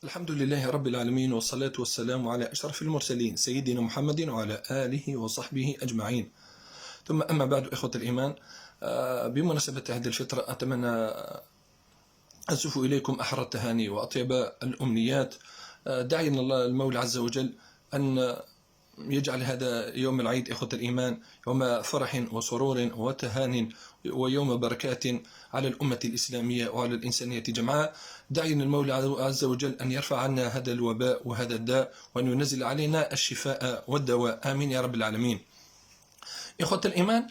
الحمد لله رب العالمين، والصلاة والسلام على أشرف المرسلين سيدنا محمد وعلى آله وصحبه أجمعين. ثم أما بعد، إخوة الإيمان، بمناسبة هذه الفترة أتمنى أزف إليكم أحر التهاني وأطيب الأمنيات، داعيا الله المولى عز وجل أن يجعل هذا يوم العيد إخوة الإيمان يوم فرح وسرور وتهان ويوم بركات على الأمة الإسلامية وعلى الإنسانية جمعاء. داعيا المولى عز وجل أن يرفع عنا هذا الوباء وهذا الداء، وأن ينزل علينا الشفاء والدواء، آمين يا رب العالمين. إخوة الإيمان،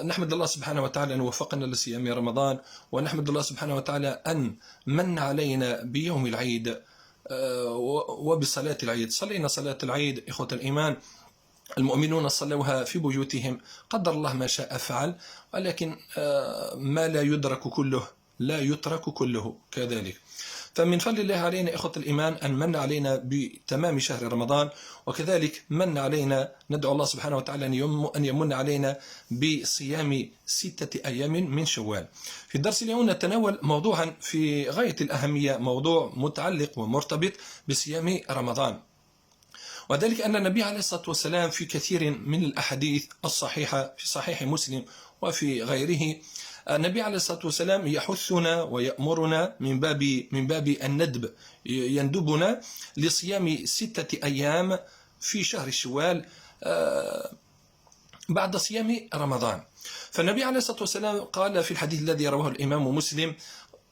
نحمد الله سبحانه وتعالى أن وفقنا لصيام رمضان، ونحمد الله سبحانه وتعالى أن من علينا بيوم العيد وبصلاة العيد. صلينا صلاة العيد إخوة الإيمان، المؤمنون صلوها في بيوتهم، قدر الله ما شاء فعل، ولكن ما لا يدرك كله لا يترك كله كذلك. فمن فضل الله علينا إخوة الإيمان أن من علينا بتمام شهر رمضان، وكذلك من علينا ندعو الله سبحانه وتعالى أن يمن علينا بصيام 6 أيام من شوال. في الدرس اليوم نتناول موضوعا في غاية الأهمية، موضوع متعلق ومرتبط بصيام رمضان، وذلك أن النبي عليه الصلاة والسلام في كثير من الأحاديث الصحيحة في صحيح مسلم وفي غيره، النبي عليه الصلاة والسلام يحثنا ويأمرنا من باب الندب، يندبنا لصيام 6 أيام في شهر الشوال بعد صيام رمضان. فالنبي عليه الصلاة والسلام قال في الحديث الذي رواه الإمام مسلم: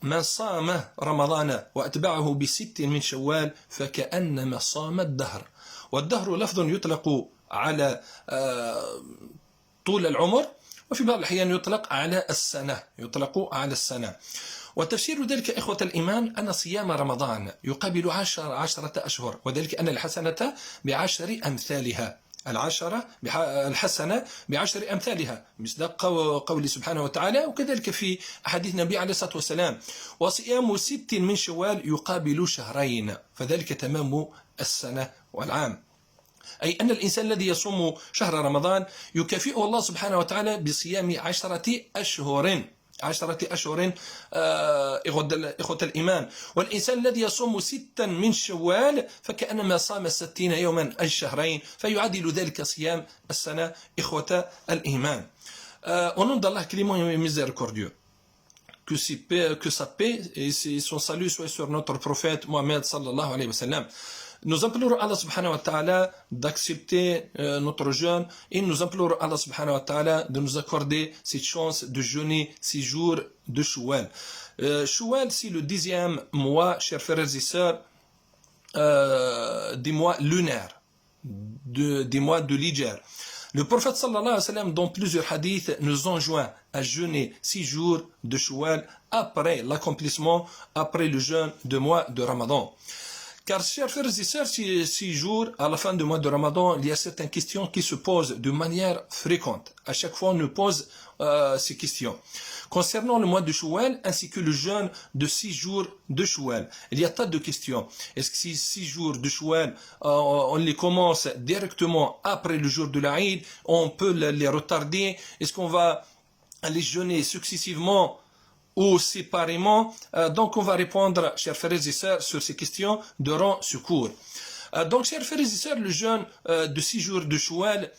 من صام رمضان وأتبعه ب6 من شوال فكأنما صام الدهر. والدهر لفظ يطلق على طول العمر، وفي بعض الأحيان يطلق على السنة. وتفسير ذلك إخوة الإيمان أن صيام رمضان يقابل 10 أشهر، وذلك أن الحسنة ب10 أمثالها، الحسنة ب10 أمثالها، مصداق قوله سبحانه وتعالى. وكذلك في أحاديث النبي عليه الصلاة والسلام: وصيام 6 من شوال يقابل شهرين، فذلك تمام السنة والعام. أي أن الإنسان الذي يصوم شهر رمضان يكافئه الله سبحانه وتعالى بصيام 10 أشهر إخوة الإيمان. والإنسان الذي يصوم 6 من شوال فكأنما صام 60 يوما أي شهرين، فيعادل ذلك صيام السنة إخوة الإيمان. Au nom d'Allah, clément et miséricordieux, que sa paix et son salut soient sur notre prophète Mohammed sallallahu alayhi wa sallam. Nous implorons Allah subhanahu wa ta'ala d'accepter notre jeûne, et nous implorons Allah subhanahu wa ta'ala de nous accorder cette chance de jeûner 6 jours de Shawwal. Shawwal, c'est le 10e mois, chers frères et sœurs, des mois lunaires, des mois de l'Hijr. Le prophète sallallahu alayhi wa sallam, dans plusieurs hadiths, nous enjoint à jeûner 6 jours de Shawwal après l'accomplissement, après le jeûne de mois de Ramadan. Car, chers frères et sœurs, 6 jours à la fin du mois de Ramadan, il y a certaines questions qui se posent de manière fréquente. À chaque fois, on nous pose ces questions. Concernant le mois de Shawwal, ainsi que le jeûne de 6 jours de Shawwal, il y a tas de questions. Est-ce que ces 6 jours de Shawwal, on les commence directement après le jour de l'Aïd? On peut les retarder? Est-ce qu'on va les jeûner successivement ou séparément? Donc on va répondre, chers frères et sœurs, sur ces questions durant ce cours. Donc, chers frères et sœurs, le jeûne de 6 jours de Shawwal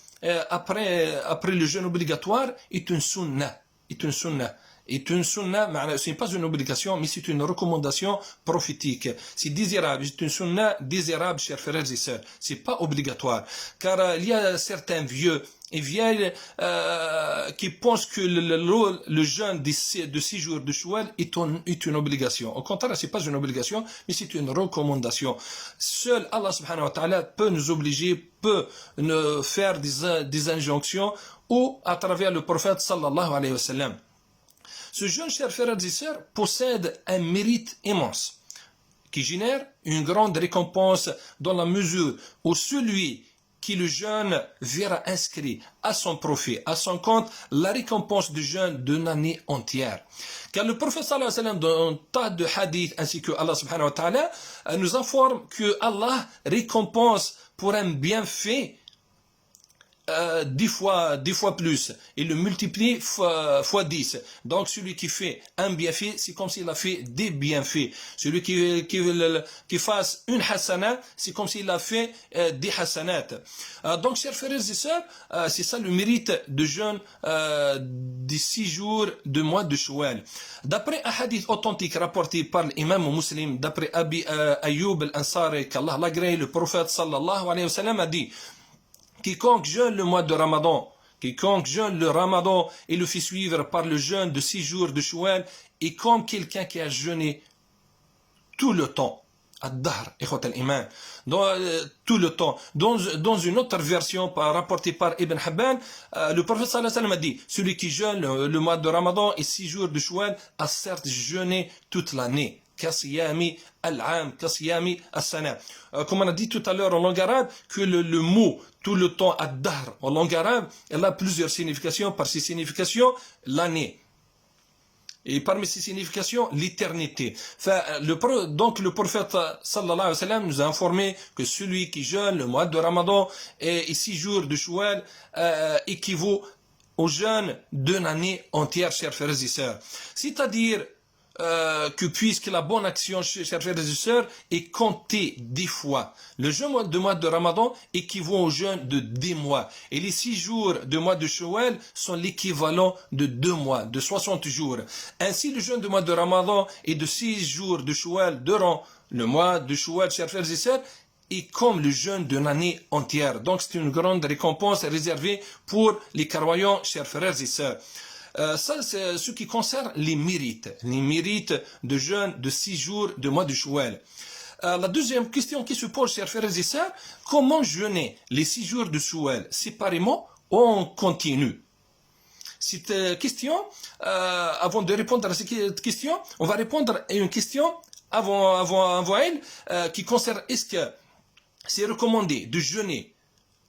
après le jeûne obligatoire est une sunnah. Ce n'est pas une obligation, mais c'est une recommandation prophétique. C'est désirable, c'est une sunnah désirable, chers frères et sœurs. C'est pas obligatoire, car il y a certains vieux et vieilles qui pensent que le jeûne de 6 jours de Shawwal est une obligation. Au contraire, c'est pas une obligation, mais c'est une recommandation. Seul Allah subhanahu wa ta'ala peut nous obliger, peut nous faire des injonctions, ou à travers le prophète sallallahu alayhi wa sallam. Ce jeûne, chers frères et sœurs, possède un mérite immense qui génère une grande récompense dans la mesure où celui qui le jeûne verra inscrit à son profit, à son compte, la récompense du jeûne d'une année entière. Car le prophète sallallahu alayhi wa sallam, dans un tas de hadiths, ainsi que Allah subhanahu wa ta'ala, nous informe que Allah récompense pour un bienfait 10 fois plus. Il le multiplie fois 10. Donc celui qui fait un bienfait, c'est comme s'il a fait des bienfaits. Celui qui fasse une hasana, c'est comme s'il a fait des hasanat. Donc chers frères et sœurs, c'est ça le mérite de jeûne des 6 jours de mois de Shawwal. D'après un hadith authentique rapporté par l'imam Muslim, d'après Abi Ayyub al-Ansari, qu'Allah l'agrée, le prophète sallallahu alayhi wa sallam a dit: quiconque jeûne le mois de Ramadan, quiconque jeûne le Ramadan et le fait suivre par le jeûne de 6 jours de Shawwal, est comme quelqu'un qui a jeûné tout le temps. Ad-Dahr, ikhwat al-Iman. Tout le temps. Dans une autre version rapportée par Ibn Hibban, le prophète sallallahu alayhi wa sallam a dit: celui qui jeûne le mois de Ramadan et 6 jours de Shawwal a certes jeûné toute l'année. Kasiyami al-am, kasiyami as-sana. Comme on a dit tout à l'heure en langue arabe, que le mot tout le temps ad-dahr en langue arabe, elle a plusieurs significations. Par ses significations, l'année. Et parmi ces significations, l'éternité. Donc le prophète sallallahu alayhi wa sallam nous a informé que celui qui jeûne le mois de Ramadan et 6 jours de Shawwal équivaut au jeûne d'une année entière, chers frères et sœurs. C'est-à-dire que puisque la bonne action, chers frères et sœurs, est comptée 10 fois. Le jeûne de mois de Ramadan équivaut au jeûne de 10 mois. Et les 6 jours de mois de Shawwal sont l'équivalent de 2 mois, de 60 jours. Ainsi, le jeûne de mois de Ramadan et de 6 jours de Shawwal durant le mois de Shawwal, chers frères et sœurs, est comme le jeûne d'une année entière. Donc c'est une grande récompense réservée pour les croyants, chers frères et sœurs. Ça, c'est ce qui concerne les mérites de jeûne de 6 jours de mois de Shawwal. La deuxième question qui se pose, chers frères et sœurs, comment jeûner les 6 jours de Shawwal séparément ou en continu? Cette question, avant de répondre à cette question, on va répondre à une question avant elle, qui concerne: est-ce que c'est recommandé de jeûner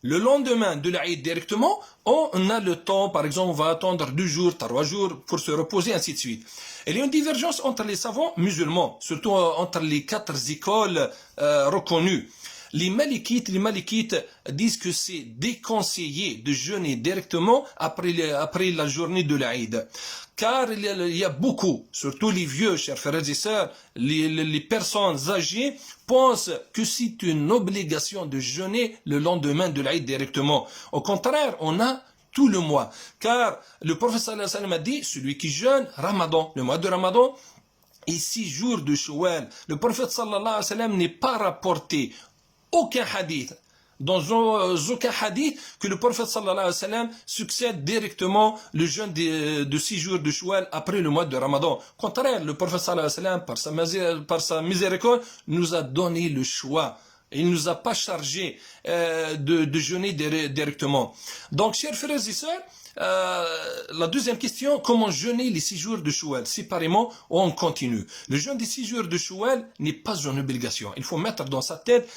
le lendemain de l'Aïd directement, on a le temps, par exemple, on va attendre 2 jours, 3 jours pour se reposer, ainsi de suite. Il y a une divergence entre les savants musulmans, surtout entre les 4 écoles reconnues. Les Malikites disent que c'est déconseillé de jeûner directement après la journée de l'Aïd. Car il y a beaucoup, surtout les vieux, chers frères et sœurs, les personnes âgées pensent que c'est une obligation de jeûner le lendemain de l'Aïd directement. Au contraire, on a tout le mois. Car le prophète sallallahu alayhi wa sallam a dit: celui qui jeûne Ramadan, le mois de Ramadan, et 6 jours de Shawwal. Le prophète sallallahu alayhi wa sallam n'est pas rapporté aucun hadith, dans aucun hadith, que le prophète sallallahu alayhi wa sallam succède directement le jeûne de 6 jours de Shawwal après le mois de Ramadan. Au contraire, le prophète sallallahu alayhi wa sallam, par sa miséricorde, nous a donné le choix. Il ne nous a pas chargé de jeûner directement. Donc, chers frères et sœurs, la deuxième question: comment jeûner les 6 jours de Shawwal séparément ou en continu? Le jeûne des 6 jours de Shawwal n'est pas une obligation. Il faut mettre dans sa tête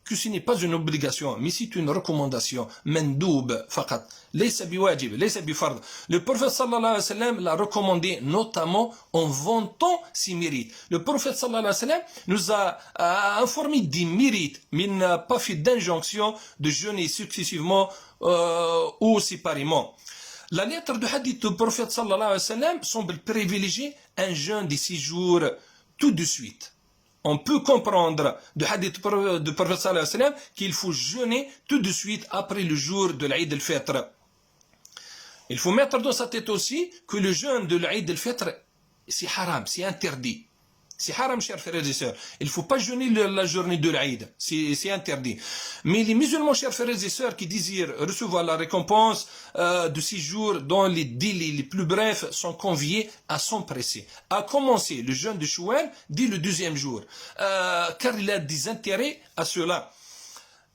que ce n'est pas une obligation, mais c'est une recommandation. Mandoub faqat. Laysa biwajib, laysa bifard. Le prophète sallallahu alayhi wa sallam l'a recommandé notamment en vantant ses mérites. Le prophète sallallahu alayhi wa sallam nous a informé des mérites, mais il n'a pas fait d'injonction de jeûner successivement ou séparément. La lettre de hadith du prophète sallallahu alayhi wa sallam semble privilégier un jeûne de 6 jours tout de suite. On peut comprendre du hadith du prophète sallallahu alayhi wa sallam qu'il faut jeûner tout de suite après le jour de l'Aïd al-Fitr. Il faut mettre dans sa tête aussi que le jeûne de l'Aïd al-Fitr, c'est haram, c'est interdit. C'est haram, chers frères et sœurs. Il ne faut pas jeûner la journée de l'Aïd. C'est interdit. Mais les musulmans, chers frères et sœurs, qui désirent recevoir la récompense de 6 jours dont les délais les plus brefs sont conviés à s'empresser, à commencer le jeûne de Shawwal dès le 2e jour. Car il a des intérêts à cela.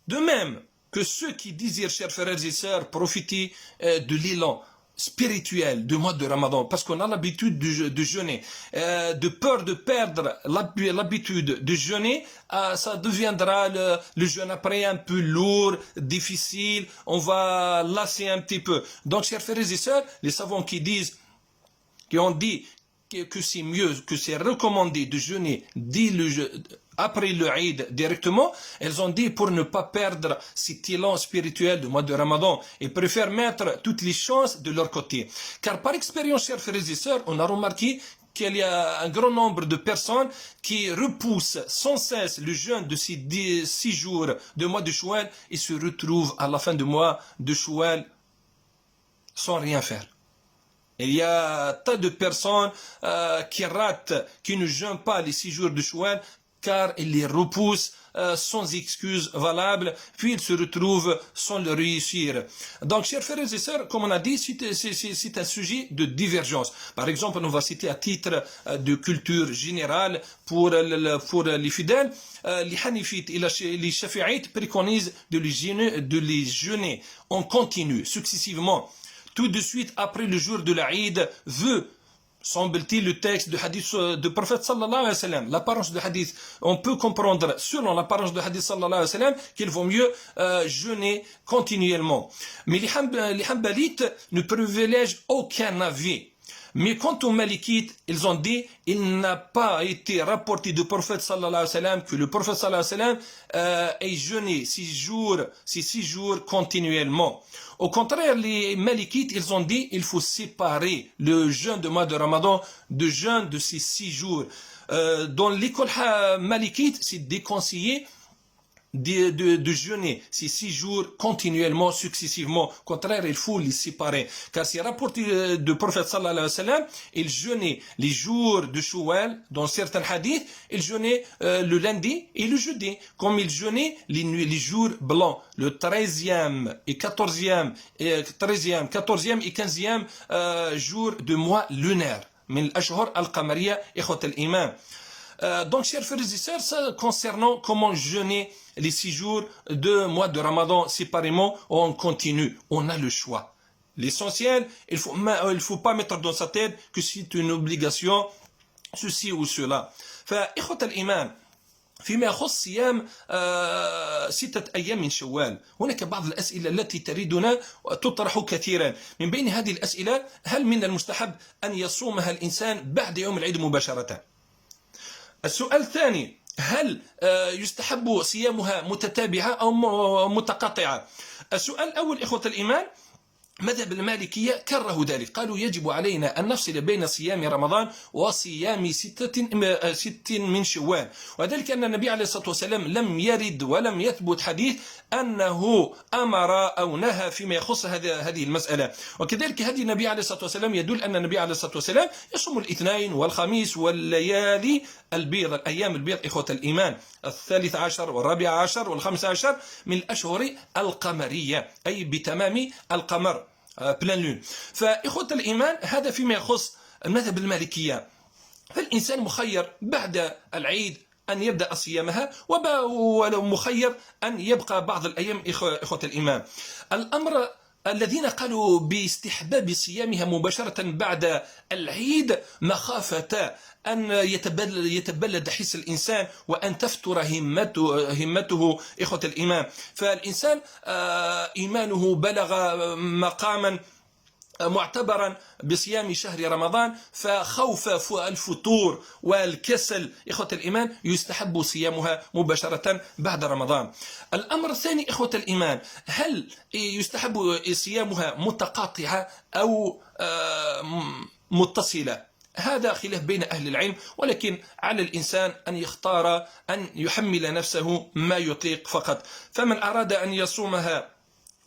De même que ceux qui désirent, chers frères et sœurs, profiter de l'élan spirituel du mois de Ramadan, parce qu'on a l'habitude de jeûner, de peur de perdre l'habitude de jeûner, ça deviendra le jeûne après un peu lourd, difficile, on va lasser un petit peu. Donc, chers frères et sœurs, les savants qui ont dit que c'est mieux, que c'est recommandé de jeûner après le Eid directement, elles ont dit pour ne pas perdre cet élan spirituel du mois de Ramadan, ils préfèrent mettre toutes les chances de leur côté. Car par expérience, chers frères et sœurs, on a remarqué qu'il y a un grand nombre de personnes qui repoussent sans cesse le jeûne de ces 6 jours de mois de Choual et se retrouvent à la fin du mois de Choual sans rien faire. Il y a tas de personnes qui ratent, qui ne jeûnent pas les 6 jours de Choual car ils les repoussent sans excuse valable, puis ils se retrouvent sans le réussir. Donc, chers frères et sœurs, comme on a dit, c'est un sujet de divergence. Par exemple, on va citer à titre de culture générale pour les fidèles, les Hanifites et les Shafi'ites préconisent de les jeûner en continu, successivement. Tout de suite après le jour de l'Aïd, veut semble-t-il le texte de hadith du prophète sallallahu alayhi wa sallam, l'apparence de hadith, on peut comprendre selon l'apparence de hadith sallallahu alayhi wa sallam qu'il vaut mieux jeûner continuellement. Mais les Hanbalites ne privilègent aucun avis. Mais quant aux Malikites, ils ont dit, il n'a pas été rapporté du prophète sallallahu alayhi wa sallam que le prophète sallallahu alayhi wa sallam ait jeûné 6 jours continuellement. Au contraire, les Malikites, ils ont dit, il faut séparer le jeûne du mois de Ramadan du jeûne de ces 6 jours. Dans l'école Malikite, c'est déconseillé de jeûner ces 6 jours continuellement, successivement. Au contraire, il faut les séparer. Car c'est rapporté du prophète sallallahu alayhi wa sallam, il jeûnait les jours de Shawwal, dans certains hadiths, il jeûnait le lundi et le jeudi, comme il jeûnait les jours blancs, le 13e et 14e, 14e et 15e jour de mois lunaire. من الأشهر القمرية إخوة الإيمان. Donc, chers frères et sœurs, ça concernant comment jeûner les 6 jours de mois de Ramadan séparément ou en continu, on a le choix. L'essentiel, il faut pas mettre dans sa tête que c'est une obligation, ceci ou cela. فإخوة الإيمان فيما يخص صيام 6 أيام من شوال، هناك بعض الأسئلة التي تريدنا تطرح كثيرا. من بين هذه الأسئلة، هل من المستحب أن يصومها الإنسان بعد يوم العيد مباشرة؟ السؤال الثاني، هل يستحب صيامها متتابعة أو متقطعة؟ السؤال الأول إخوة الإيمان، مذهب المالكية كرهوا ذلك، قالوا يجب علينا أن نفصل بين صيام رمضان وصيام 6 من شوال، وذلك أن النبي عليه الصلاة والسلام لم يرد ولم يثبت حديث أنه أمر أو نهى فيما يخص هذه المسألة. وكذلك هدي النبي عليه الصلاة والسلام يدل أن النبي عليه الصلاة والسلام يصوم الاثنين والخميس والليالي البيض، الأيام البيض إخوة الإيمان، 13 و14 و15 من الأشهر القمرية، أي بتمام القمر بلان لون. فإخوة الإيمان، هذا فيما يخص المذهب المالكية. فالإنسان مخير بعد العيد أن يبدأ صيامها، ولو مخير أن يبقى بعض الأيام إخوة الإيمان. الأمر الذين قالوا باستحباب صيامها مباشرة بعد العيد مخافة أن يتبلد حس الإنسان وأن تفتر همته إخوة الإيمان. فالإنسان إيمانه بلغ مقاما معتبرا بصيام شهر رمضان، فخوف الفتور والكسل إخوة الإيمان يستحب صيامها مباشرة بعد رمضان. الأمر الثاني إخوة الإيمان، هل يستحب صيامها متقاطعة أو متصلة؟ هذا خلاف بين أهل العلم، ولكن على الإنسان أن يختار أن يحمل نفسه ما يطيق فقط. فمن أراد أن يصومها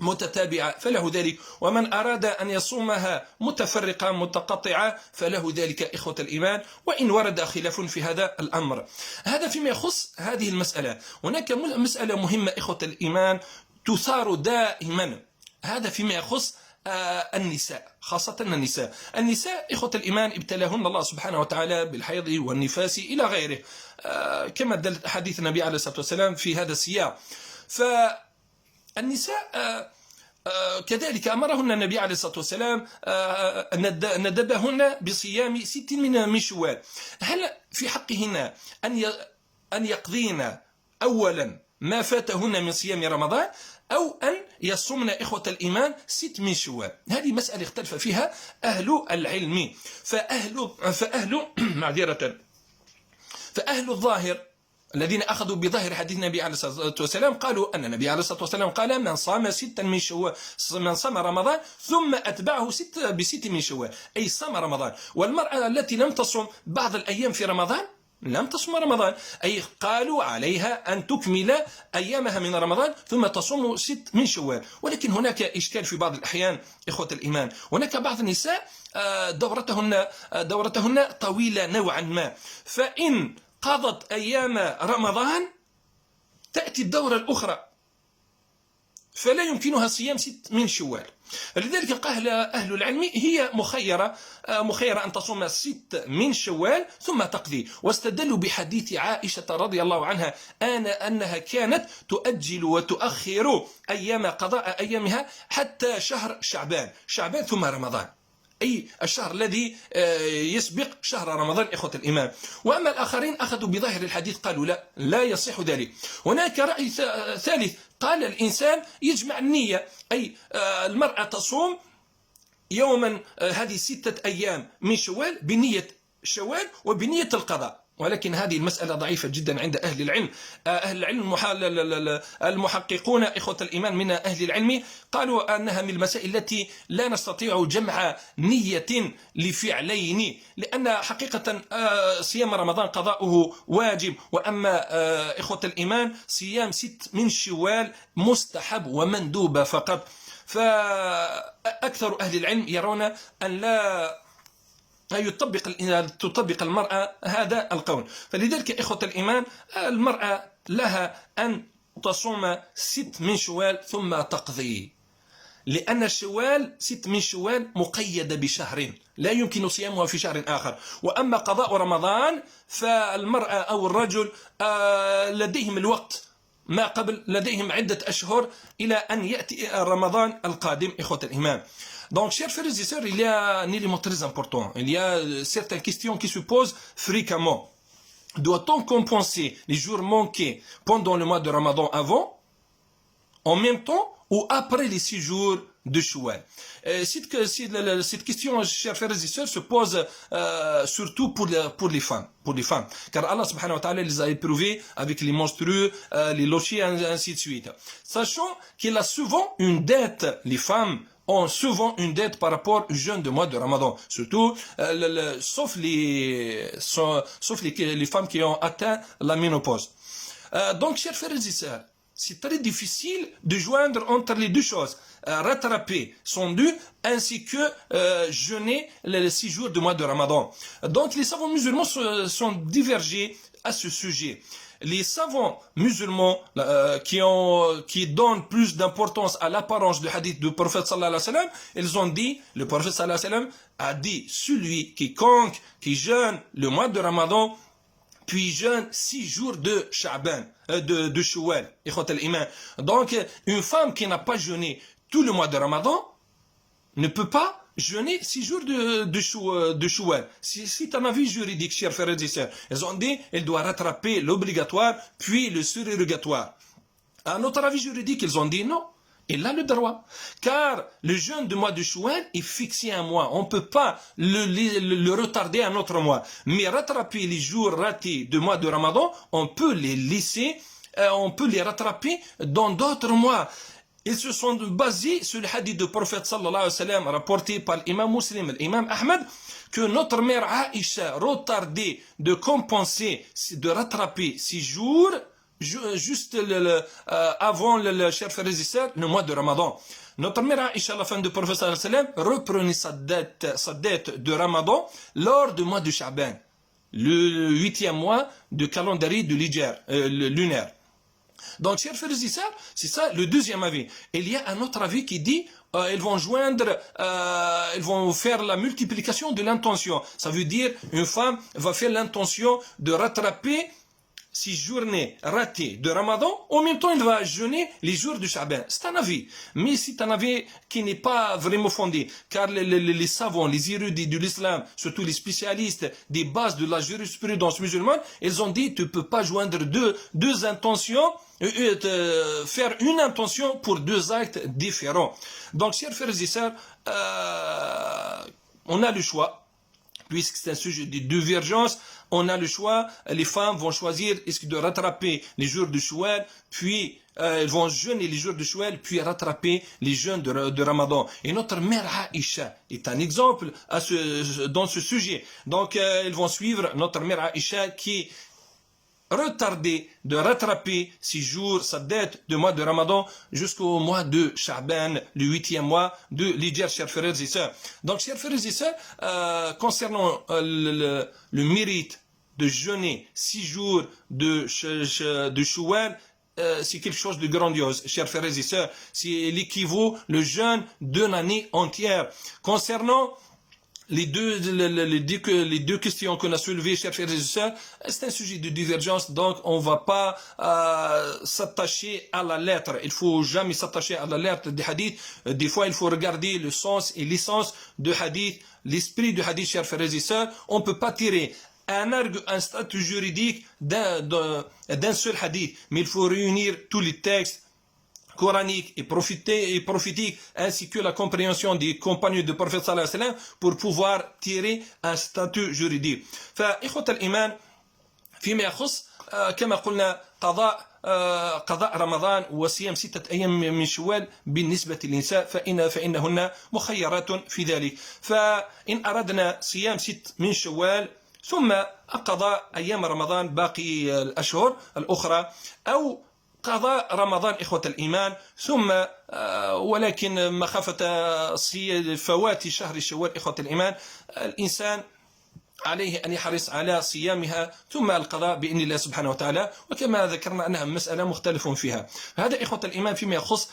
متتابعة فله ذلك، ومن أراد أن يصومها متفرقة متقطعة فله ذلك إخوة الإيمان، وإن ورد خلاف في هذا الأمر. هذا فيما يخص هذه المسألة. هناك مسألة مهمة إخوة الإيمان تثار دائما، هذا فيما يخص النساء، خاصة النساء إخوة الإيمان ابتلاهن الله سبحانه وتعالى بالحيض والنفاس إلى غيره، كما دل حديث النبي عليه الصلاة والسلام في هذا السياق. فالنساء كذلك أمرهن النبي عليه الصلاة والسلام ندبهن بصيام 6 من شوال. هل في حقهن أن يقضين أولا ما فاتهن من صيام رمضان، أو أن يصومن إخوة الإيمان 6 من شوال؟ هذه مسألة اختلف فيها أهل العلم. فأهل الظاهر الذين أخذوا بظاهر حديث النبي عليه الصلاة والسلام قالوا أن النبي عليه الصلاة والسلام قال من صام ستا من شوال، من صام رمضان ثم أتبعه بست من شوال، أي صام رمضان. والمرأة التي لم تصم بعض الأيام في رمضان لم تصم رمضان، أي قالوا عليها أن تكمل أيامها من رمضان ثم تصوم 6 من شوال. ولكن هناك إشكال في بعض الأحيان إخوة الإيمان، هناك بعض النساء دورتهن طويلة نوعا ما، فإن قضت أيام رمضان تأتي الدورة الأخرى فلا يمكنها صيام 6 من شوال. لذلك قال أهل العلم هي مخيرة أن تصوم 6 من شوال ثم تقضي، واستدلوا بحديث عائشة رضي الله عنها أنها كانت تؤجل وتؤخر قضاء أيامها حتى شهر شعبان ثم رمضان، أي الشهر الذي يسبق شهر رمضان إخوة الإيمان. وأما الآخرين أخذوا بظاهر الحديث قالوا لا يصح ذلك. هناك رأي ثالث قال الإنسان يجمع النية، أي المرأة تصوم يوما هذه 6 أيام من شوال بنية شوال وبنية القضاء، ولكن هذه المسألة ضعيفة جدا عند أهل العلم. أهل العلم المحققون إخوة الإيمان من أهل العلم قالوا أنها من المسائل التي لا نستطيع جمع نية لفعلين، لأن حقيقة صيام رمضان قضاؤه واجب، وأما إخوة الإيمان صيام 6 من شوال مستحب ومندوب فقط. فأكثر أهل العلم يرون أن لا تطبق المرأة هذا القول. فلذلك إخوة الإيمان المرأة لها أن تصوم 6 من شوال ثم تقضي، لأن الشوال 6 من شوال مقيدة بشهر لا يمكن صيامها في شهر آخر. وأما قضاء رمضان فالمرأة أو الرجل لديهم الوقت ما قبل، لديهم عدة أشهر إلى أن يأتي رمضان القادم إخوة الإيمان. Donc, chers frères et sœurs, il y a un élément très important. Il y a certaines questions qui se posent fréquemment. Doit-on compenser les jours manqués pendant le mois de Ramadan avant, en même temps ou après les 6 jours de Shawwal? Cette question, chers frères et sœurs, se pose surtout pour les femmes. Car Allah subhanahu wa ta'ala les a éprouvés avec les menstrues, les lochis, ainsi de suite. Sachant qu'il a souvent une dette, les femmes ont souvent une dette par rapport au jeûne de mois de Ramadan, surtout sauf les femmes qui ont atteint la ménopause. Donc, chers frères et sœurs, c'est très difficile de joindre entre les deux choses, rattraper son dû ainsi que jeûner les 6 jours du mois de Ramadan. Donc, les savants musulmans sont divergés à ce sujet. Les savants musulmans qui donnent plus d'importance à l'apparence du hadith du prophète sallallahu alayhi wa sallam, ils ont dit, le prophète sallallahu alayhi wa sallam a dit, celui quiconque qui jeûne le mois de Ramadan puis jeûne 6 jours de Sha'ban, de Shawwal, ikhwat al-iman. Donc, une femme qui n'a pas jeûné tout le mois de Ramadan ne peut pas jeûner 6 jours de Shawwal. C'est un avis juridique, chers frères et sœurs. Ils ont dit, elle doit rattraper l'obligatoire, puis le surérogatoire. À notre avis juridique, ils ont dit non. Il a le droit. Car le jeûne du mois de Shawwal est fixé un mois. On ne peut pas le retarder à un autre mois. Mais rattraper les jours ratés du mois de Ramadan, on peut les laisser, on peut les rattraper dans d'autres mois. Ils se sont basés sur le hadith du prophète sallallahu alayhi wa sallam rapporté par l'imam Muslim, l'imam Ahmed, que notre mère Aïcha retardait de compenser, de rattraper 6 jours juste avant le cher frères et sœurs, le mois de Ramadan. Notre mère Aïcha, à la fin du prophète sallallahu alayhi wa sallam, reprenait sa dette de Ramadan lors du mois de Sha'ban, le 8e mois de calendrier de l'Hijr, lunaire. Donc, chers frères et sœurs, c'est ça le deuxième avis. Il y a un autre avis qui dit ils vont faire la multiplication de l'intention. Ça veut dire une femme va faire l'intention de rattraper 6 journées ratées de Ramadan, en même temps, il va jeûner les jours du Sha'ban. C'est un avis. Mais c'est un avis qui n'est pas vraiment fondé. Car les savants, les érudits de l'islam, surtout les spécialistes des bases de la jurisprudence musulmane, ils ont dit, tu ne peux pas joindre deux intentions, faire une intention pour 2 actes différents. Donc, chers frères et sœurs, on a le choix. Puisque c'est un sujet de divergence on a le choix, les femmes vont choisir est-ce de rattraper les jours de Shawwal, puis elles vont jeûner les jours de Shawwal, puis rattraper les jeûnes de Ramadan. Et notre mère Aïcha est un exemple dans ce sujet. Donc elles vont suivre notre mère Aïcha qui retardé de rattraper 6 jours, sa dette de mois de Ramadan jusqu'au mois de Sha'ban, le 8e mois de l'Hijr, chers frères et sœurs. Donc, chers frères et sœurs, concernant le mérite de jeûner 6 jours de Shawwal, c'est quelque chose de grandiose, chers frères et sœurs. C'est l'équivaut, le jeûne d'une année entière. Concernant les deux questions qu'on a soulevées, chers frères et sœurs, c'est un sujet de divergence, donc on ne va pas s'attacher à la lettre. Il ne faut jamais s'attacher à la lettre des hadiths. Des fois, il faut regarder le sens et l'essence de hadith, l'esprit du hadith, chers frères et sœurs. On ne peut pas tirer un statut juridique d'un seul hadith, mais il faut réunir tous les textes coranique et prophétique, ainsi que la compréhension des compagnons du prophète sallallahu alayhi wa sallam pour pouvoir tirer un statut juridique. فإخوة الإيمان فيما يخص كما قلنا قضاء رمضان وصيام 6 أيام من شوال بالنسبة للنساء فإنهن مخيرات في ذلك. فإن أردنا صيام 6 من شوال ثم قضاء أيام رمضان باقي الأشهر الأخرى، أو قضاء رمضان إخوة الإيمان ثم ولكن مخافة فوات شهر شوال إخوة الإيمان الإنسان عليه أن يحرص على صيامها ثم القضاء بإذن الله سبحانه وتعالى، وكما ذكرنا أنها مسألة مختلف فيها. هذا إخوة الإيمان فيما يخص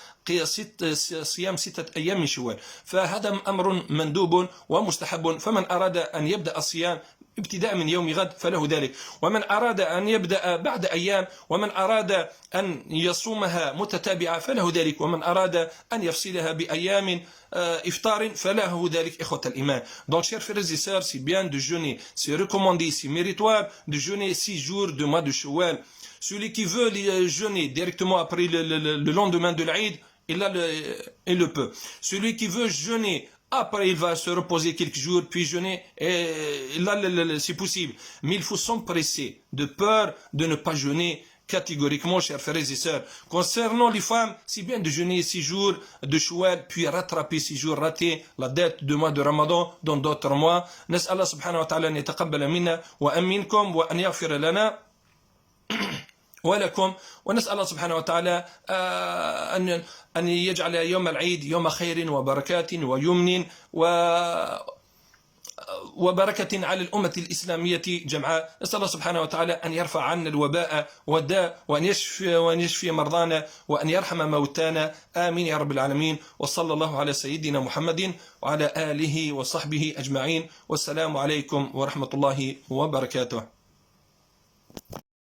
صيام 6 أيام من شوال، فهذا أمر مندوب ومستحب، فمن أراد أن يبدأ الصيام ابتداء من يوم غد فله ذلك، ومن أراد أن يبدأ بعد أيام، ومن أراد أن يصومها متتابعة فله ذلك، ومن أراد أن يفصلها بأيام إفطار فله ذلك إخوة الإيمان. Donc chers frères et sœurs, c'est bien de jeûner, c'est recommandé, c'est méritoire de jeûner 6 jours du mois de Shawwal. Celui qui veut jeûner directement après le lendemain de l'Aïd, il le peut. Celui qui veut jeûner après, il va se reposer quelques jours, puis jeûner, et là, c'est possible. Mais il faut s'empresser, de peur de ne pas jeûner catégoriquement, chers frères et sœurs. Concernant les femmes, c'est bien de jeûner 6 jours de Shawwal, puis rattraper 6 jours ratés, la dette du mois de Ramadan dans d'autres mois. نسأل الله سبحانه وتعالى أن يتقبل منا وأمنكم وأن يغفر لنا ولكم، ونسأل الله سبحانه وتعالى أن يجعل يوم العيد يوم خير وبركات ويمن وبركة على الأمة الإسلامية جمعاء. نسأل الله سبحانه وتعالى أن يرفع عنا الوباء والداء وأن يشفي مرضانا وأن يرحم موتانا، آمين يا رب العالمين. وصلى الله على سيدنا محمد وعلى آله وصحبه أجمعين، والسلام عليكم ورحمة الله وبركاته.